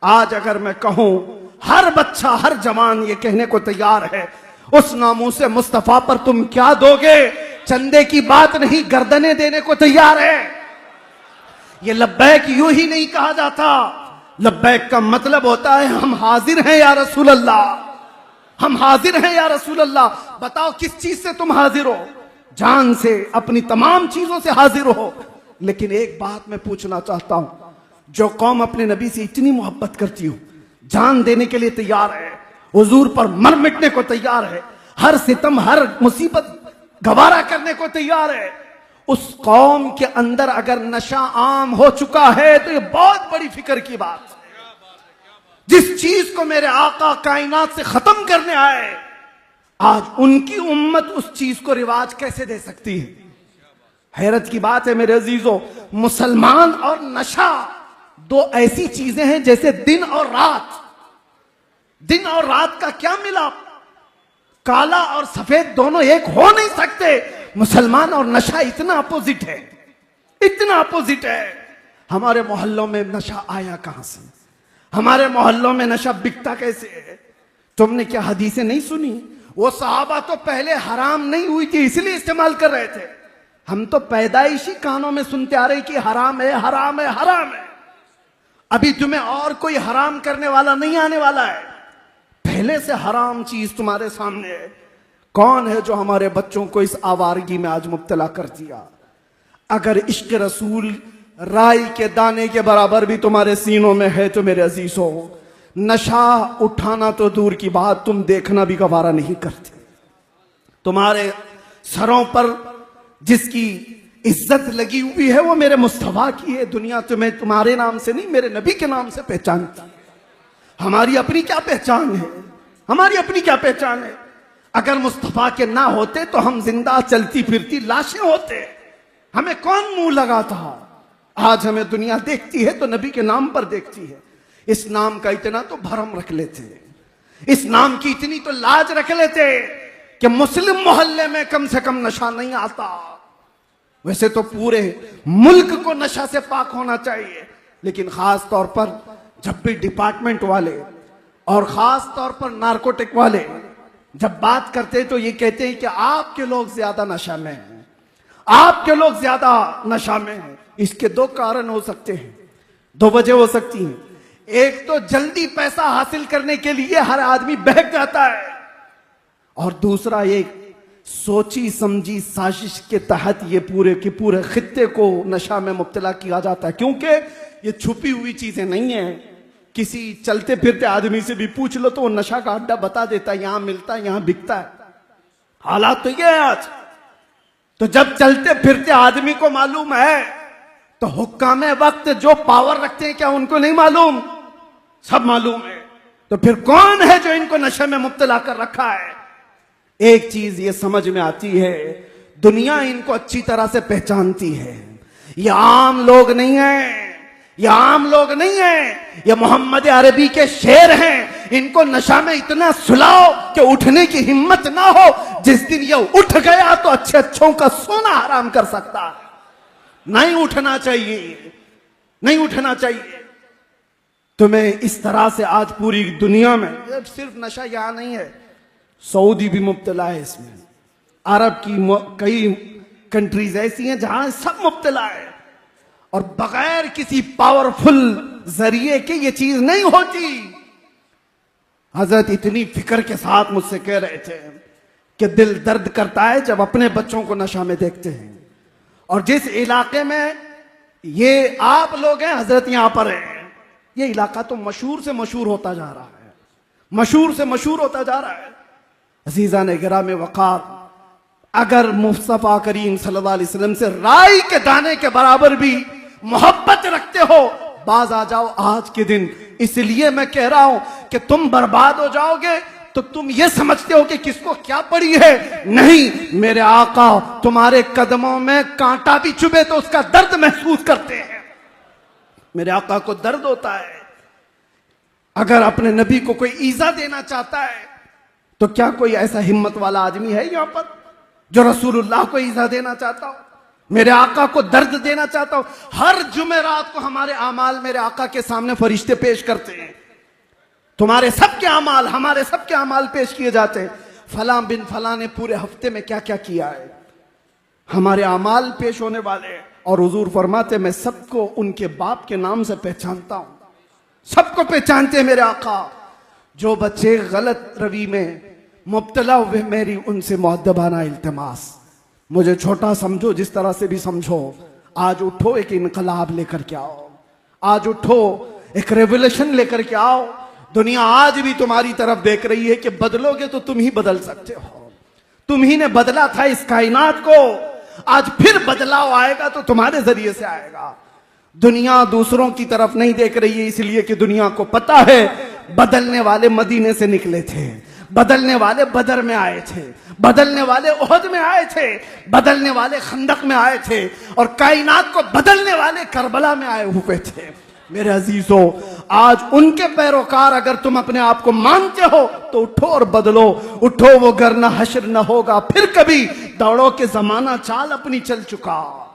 आज अगर मैं कहूं, हर बच्चा हर जवान ये कहने को तैयार है, उस नामूस मुस्तफा पर तुम क्या दोगे? चंदे की बात नहीं, गर्दनें देने को तैयार है। ये लब्बैक यूं ही नहीं कहा जाता। लब्बैक का मतलब होता है हम हाजिर हैं या रसूल अल्लाह, हम हाजिर हैं या रसूल अल्लाह। बताओ किस चीज से तुम हाजिर हो? जान से, अपनी तमाम चीजों से हाजिर हो। लेकिन एक बात मैं पूछना चाहता हूं, जो कौम अपने नबी से इतनी मोहब्बत करती हो, जान देने के लिए तैयार है, हुजूर पर मर मिटने को तैयार है, हर सितम हर मुसीबत गवारा करने को तैयार है, उस कौम के अंदर अगर नशा आम हो चुका है तो ये बहुत बड़ी फिक्र की बात है। जिस चीज को मेरे आका कायनात से खत्म करने आए, आज उनकी उम्मत उस चीज को रिवाज कैसे दे सकती है? हैरत की बात है मेरे अजीजों, मुसलमान और नशा दो ऐसी चीजें हैं जैसे दिन और रात। दिन और रात का क्या मिला? काला और सफेद दोनों एक हो नहीं सकते। मुसलमान और नशा इतना अपोजिट है, इतना अपोजिट है। हमारे मोहल्लों में नशा आया कहां से? हमारे मोहल्लों में नशा बिकता कैसे है? तुमने क्या हदीसें नहीं सुनी? वो सहाबा तो पहले हराम नहीं हुई थी इसलिए इस्तेमाल कर रहे थे। हम तो पैदाइशी कानों में सुनते आ रहे कि हराम है, हराम है, हराम है। अभी तुम्हें और कोई हराम करने वाला नहीं आने वाला है। पहले से हराम चीज तुम्हारे सामने है। कौन है जो हमारे बच्चों को इस आवारगी में आज मुब्तला कर दिया? अगर इश्क रसूल राई के दाने के बराबर भी तुम्हारे सीनों में है तो मेरे अजीजों, नशा उठाना तो दूर की बात, तुम देखना भी गवारा नहीं करते। तुम्हारे सरों पर जिसकी इज्जत लगी हुई है वो मेरे मुस्तफा की है। दुनिया तुम्हें तुम्हारे नाम से नहीं, मेरे नबी के नाम से पहचानती। हमारी अपनी क्या पहचान है? हमारी अपनी क्या पहचान है? अगर मुस्तफा के ना होते तो हम जिंदा चलती फिरती लाशें होते। हमें कौन मुंह लगाता? आज हमें दुनिया देखती है तो नबी के नाम पर देखती है। इस नाम का इतना तो भरम रख लेते, इस नाम की इतनी तो लाज रख लेते कि मुस्लिम मोहल्ले में कम से कम नशा नहीं आता। वैसे तो पूरे मुल्क को नशा से पाक होना चाहिए, लेकिन खास तौर पर जब भी डिपार्टमेंट वाले और खास तौर पर नारकोटिक वाले जब बात करते हैं तो ये कहते हैं कि आपके लोग ज्यादा नशा में हैं, आपके लोग ज्यादा नशा में हैं। इसके दो कारण हो सकते हैं, दो वजह हो सकती हैं। एक तो जल्दी पैसा हासिल करने के लिए हर आदमी बहक जाता है, और दूसरा एक सोची समझी साजिश के तहत ये पूरे के पूरे खित्ते को नशा में मुब्तला किया जाता है। क्योंकि ये छुपी हुई चीजें नहीं है। किसी चलते फिरते आदमी से भी पूछ लो तो वो नशा का अड्डा बता देता है, यहां मिलता है, यहां बिकता है। हालात तो ये है आज। तो जब चलते फिरते आदमी को मालूम है तो हुक्कामे वक्त जो पावर रखते हैं क्या उनको नहीं मालूम? सब मालूम है। तो फिर कौन है जो इनको नशे में मुब्तला कर रखा है? एक चीज ये समझ में आती है, दुनिया इनको अच्छी तरह से पहचानती है। ये आम लोग नहीं है, ये आम लोग नहीं है, ये मोहम्मद अरबी के शेर हैं। इनको नशा में इतना सुलाओ कि उठने की हिम्मत ना हो। जिस दिन ये उठ गया तो अच्छे अच्छों का सोना हराम कर सकता है। नहीं उठना चाहिए, नहीं उठना चाहिए। तुम्हें इस तरह से आज पूरी दुनिया में, सिर्फ नशा यहां नहीं है, सऊदी भी मुब्तला है इसमें। अरब की कई कंट्रीज ऐसी हैं जहां सब मुब्तला है, और बगैर किसी पावरफुल जरिए के ये चीज नहीं होती। हजरत इतनी फिक्र के साथ मुझसे कह रहे थे कि दिल दर्द करता है जब अपने बच्चों को नशा में देखते हैं। और जिस इलाके में ये आप लोग हैं, हजरत यहां पर हैं, ये इलाका तो मशहूर से मशहूर होता जा रहा है, मशहूर से मशहूर होता जा रहा है। अजीजा ने गिराम वकार, अगर मुस्तफा करीम सल्लल्लाहु अलैहि वसल्लम से राई के दाने के बराबर भी मोहब्बत रखते हो, बाज आ जाओ आज के दिन। इसलिए मैं कह रहा हूं कि तुम बर्बाद हो जाओगे तो तुम ये समझते हो कि किसको क्या पड़ी है। नहीं, मेरे आका तुम्हारे कदमों में कांटा भी चुभे तो उसका दर्द महसूस करते हैं। मेरे आका को दर्द होता है। अगर अपने नबी को कोई ईजा देना चाहता है तो क्या कोई ऐसा हिम्मत वाला आदमी है यहां पर जो रसूलुल्लाह को ईजा देना चाहता हो, मेरे आका को दर्द देना चाहता हो? हर जुमेरात को हमारे आमाल मेरे आका के सामने फरिश्ते पेश करते हैं। तुम्हारे सबके अमाल, हमारे सबके अमाल पेश किए जाते हैं। फलां बिन फलां ने पूरे हफ्ते में क्या क्या किया है, हमारे अमाल पेश होने वाले हैं। और हुजूर फरमाते मैं सबको उनके बाप के नाम से पहचानता हूं, सबको पहचानते हैं मेरे आका। जो बच्चे गलत रवि में मुब्तला हुए, मेरी उनसे मुअद्दबाना इल्तिमास, मुझे छोटा समझो, जिस तरह से भी समझो, आज उठो, एक इनकलाब लेकर के आओ। आज उठो, एक रेवोल्यूशन लेकर के आओ। दुनिया आज भी तुम्हारी तरफ देख रही है कि बदलोगे तो तुम ही बदल सकते हो। तुम ही ने बदला था इस कायनात को, आज फिर बदलाव आएगा तो तुम्हारे जरिए से आएगा। दुनिया दूसरों की तरफ नहीं देख रही है, इसलिए कि दुनिया को पता है बदलने वाले मदीने से निकले थे, बदलने वाले बदर में आए थे, बदलने वाले ओहद में आए थे, बदलने वाले खंदक में आए थे, और कायनात को बदलने वाले करबला में आए हुए थे। मेरे अजीजों, आज उनके पैरोकार अगर तुम अपने आप को मानते हो तो उठो और बदलो। उठो, वो गर न हश्र न होगा फिर कभी, दौड़ो के जमाना चाल अपनी चल चुका।